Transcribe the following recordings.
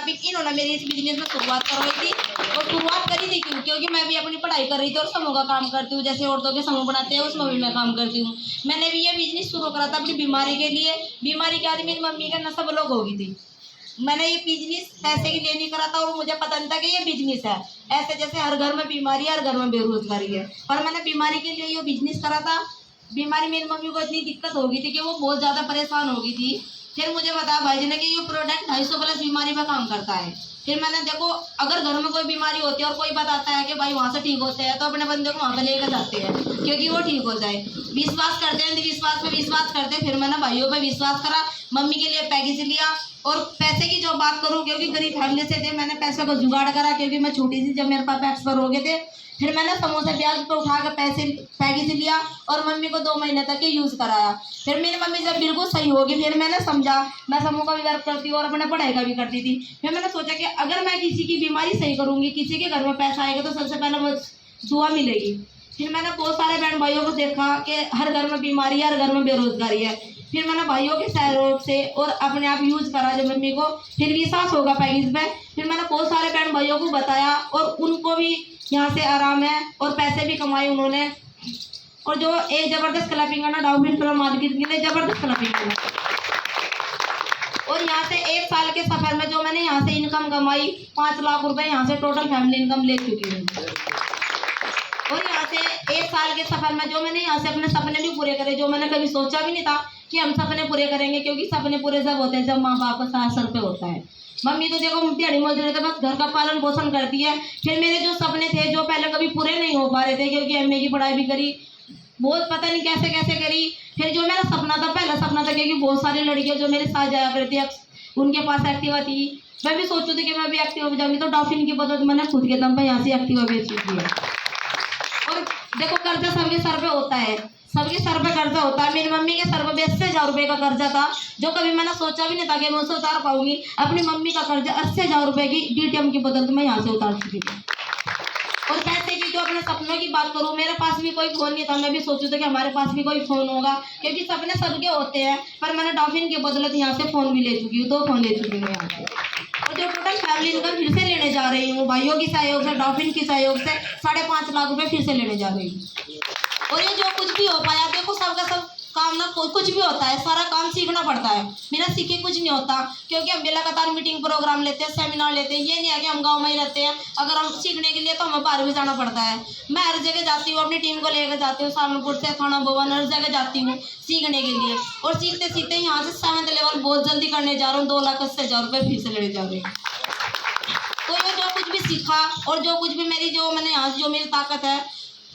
Scalping इन्होंने मेरी इस बिजनेस में शुरुआत करवाई थी। और शुरुआत करी थी क्यों? क्योंकि मैं भी अपनी पढ़ाई कर रही थी और समूह का काम करती हूँ, जैसे औरतों के समूह बनाते हैं उसमें भी मैं काम करती हूँ। मैंने भी ये बिजनेस शुरू करा था अपनी बीमारी के लिए। बीमारी के आदमी मेरी मम्मी का नशा ब्लॉक हो गई थी। मैंने ये बिजनेस पैसे के लिए नहीं करा था और मुझे पता नहीं था कि ये बिजनेस है। ऐसे जैसे हर घर में बीमारी है, हर घर में बेरोजगारी है, पर मैंने बीमारी के लिए ये बिजनेस करा था। बीमारी मेरी मम्मी को इतनी दिक्कत हो गई थी कि वो बहुत ज़्यादा परेशान हो गई थी। फिर मुझे बताया भाई जी ने कि ये प्रोडक्ट 250 प्लस बीमारी पर काम करता है। फिर मैंने देखो, अगर घर में कोई बीमारी होती है और कोई बताता है कि भाई वहाँ से ठीक होते हैं, तो अपने बंदे को वहाँ पर लेकर जाते हैं क्योंकि वो ठीक हो जाए। विश्वास करते हैं, विश्वास पे विश्वास करते हैं। फिर मैंने भाइयों पे विश्वास करा, मम्मी के लिए पैकेज लिया। और पैसे की जो बात करूँ, क्योंकि गरीब फैमिली से थे, मैंने पैसे को जुगाड़ करा क्योंकि मैं छोटी सी, जब मेरे पापा एक्सपायर हो गए थे। फिर मैंने समोसा ब्याज पर उठा कर पैसे पैकेज लिया और मम्मी को 2 महीने तक ही यूज़ कराया। फिर मेरी मम्मी जब बिल्कुल सही होगी, फिर मैंने समझा मैं समूह का भी वर्क करती हूँ और अपने पढ़ाई का भी करती थी। फिर मैंने सोचा कि अगर मैं किसी की बीमारी सही करूँगी, किसी के घर में पैसा आएगा, तो सबसे पहले मुझे दुआ मिलेगी। फिर मैंने बहुत सारे बहन भाइयों को देखा कि हर घर में बीमारी है, हर घर में बेरोजगारी है। फिर मैंने भाइयों के सहयोग से और अपने आप यूज करा जब मम्मी को, फिर विश्वास होगा पैकेज में। फिर मैंने बहुत सारे बहन भाइयों को बताया और उनको भी यहाँ से आराम है और पैसे भी कमाए उन्होंने। और जो एक जबरदस्त क्लैपिंग है ना, डाउन फ्लोर मार्केट के लिए जबरदस्त क्लैपिंग है। और यहाँ से 1 साल के सफर में जो मैंने यहाँ से इनकम कमाई, 5 लाख रुपए यहाँ से टोटल फैमिली इनकम ले चुकी हूँ। और यहाँ से 1 साल के सफर में जो मैंने यहाँ से अपने सपने भी पूरे करे, जो मैंने कभी सोचा भी नहीं था कि हम सपने पूरे करेंगे, क्योंकि सपने पूरे जब होते हैं जब माँ बाप का साथ सर पे होता है। मम्मी तो देखो दिहाड़ी मजदूरी तो बस घर का पालन पोषण करती है। फिर मेरे जो सपने थे, जो पहले कभी पूरे नहीं हो पा रहे थे, क्योंकि एमए की पढ़ाई भी करी, बहुत पता नहीं कैसे कैसे करी। फिर जो मेरा सपना था, पहला सपना था, क्योंकि बहुत सारी लड़कियां जो मेरे साथ जाया करती, उनके पास एक्टिवा थी, मैं भी सोचती थी कि मैं भी एक्टिवा जाऊंगी, तो डॉल्फिन की बदौलत मैंने खुद के दम पर यहाँ से एक्टिवा बेच चुकी है। और देखो, कर्जा सबके सर पे होता है, सबके सर पे कर्जा होता है। मेरी मम्मी के सर पे 80,000 रुपये का कर्जा था, जो कभी मैंने सोचा भी नहीं था कि मैं उसे उतार पाऊंगी। अपनी मम्मी का कर्जा 80,000 रुपये की डीटीएम की बदौलत मैं यहाँ से उतार चुकी थी। और पैसे की, जो अपने सपनों की बात करूँ, मेरे पास भी कोई फोन नहीं था। मैं भी सोचू था कि हमारे पास भी कोई फोन होगा, क्योंकि सपने सबके होते हैं। पर मैंने डॉल्फिन की बदौलत यहाँ से फोन भी ले चुकी हूँ, 2 फोन ले चुकी हूँ यहाँ से। और जो टोटल फैमिली इनकम फिर से लेने जा रही हूँ, भाइयों की सहयोग से, डॉल्फिन की सहयोग से 5.5 लाख रुपए फिर से लेने जा रही हूँ। और ये जो कुछ भी हो पाया, देखो सबका सब काम ना, कुछ भी होता है, सारा काम सीखना पड़ता है। बिना सीखे कुछ नहीं होता, क्योंकि हम लगातार मीटिंग प्रोग्राम लेते हैं, सेमिनार लेते हैं। ये नहीं है कि हम गांव में ही रहते हैं। अगर हम सीखने के लिए तो हमें बाहर भी जाना पड़ता है। मैं हर जगह जाती हूँ, अपनी टीम को लेकर जाती हूँ, सामनपुर से थाना भवन, हर जगह जाती हूँ सीखने के लिए। और सीखते सीखते यहाँ से 7th लेवल बहुत जल्दी करने जा रहा हूँ, 2,80,000 रुपये फिर से लेने जा रही हूँ। तो ये जो कुछ भी सीखा और जो कुछ भी मेरी, जो मैंने यहाँ से जो मेरी ताकत है,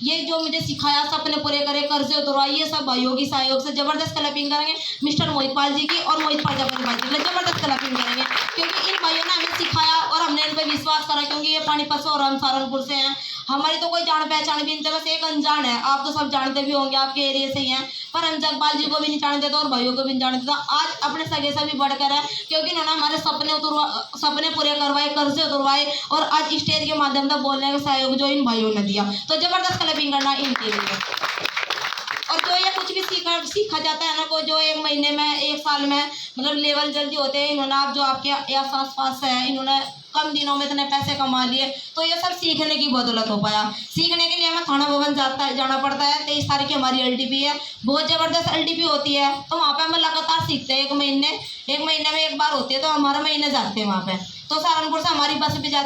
ये जो मुझे सिखाया, सपने पूरे करे, कर्जे उतरवाए, ये सब भाइयों की सहयोग से जबरदस्त क्लैपिंग करेंगे मिस्टर मोहित पाल जी की और मोहित प्रजापति भाई जी, जबरदस्त क्लैपिंग करेंगे, क्योंकि इन भाइयों ने हमें सिखाया और हमने इन पर विश्वास करा। क्योंकि ये पानीपत से और हम सहारनपुर से हैं, हमारी तो कोई जान पहचान भी नहीं, बस एक अनजान है। आप तो सब जानते भी होंगे, आपके एरिया से ही हैं, पर हम जगपाल जी को भी नहीं जानते थे और भाइयों को भी नहीं जानते था। आज अपने सगे से भी बढ़कर है, क्योंकि इन्होंने हमारे सपने पूरे करवाए, कर्जे उतरवाए और आज स्टेज के माध्यम से बोलने का सहयोग जो इन भाइयों ने दिया, तो जबरदस्त क्लैपिंग करना इनके लिए। और जो ये कुछ भी सीखा जाता है ना, को जो 1 महीने में, 1 साल में, मतलब लेवल जल्दी होते हैं, इन्होंने आप जो आपके आस पास है, इन्होंने कम दिनों में इतने पैसे कमा लिए, तो ये सब सीखने की बदौलत हो पाया। सीखने के लिए हमें थाना भवन जाना पड़ता है। 23 तारीख की हमारी LTP है, बहुत ज़बरदस्त LTP होती है, तो वहाँ पे हम लगातार सीखते हैं। 1 महीने में 1 बार होती है, तो हमारा महीने जाते हैं वहाँ पे। तो सहारनपुर से हमारी बस भी जाती है।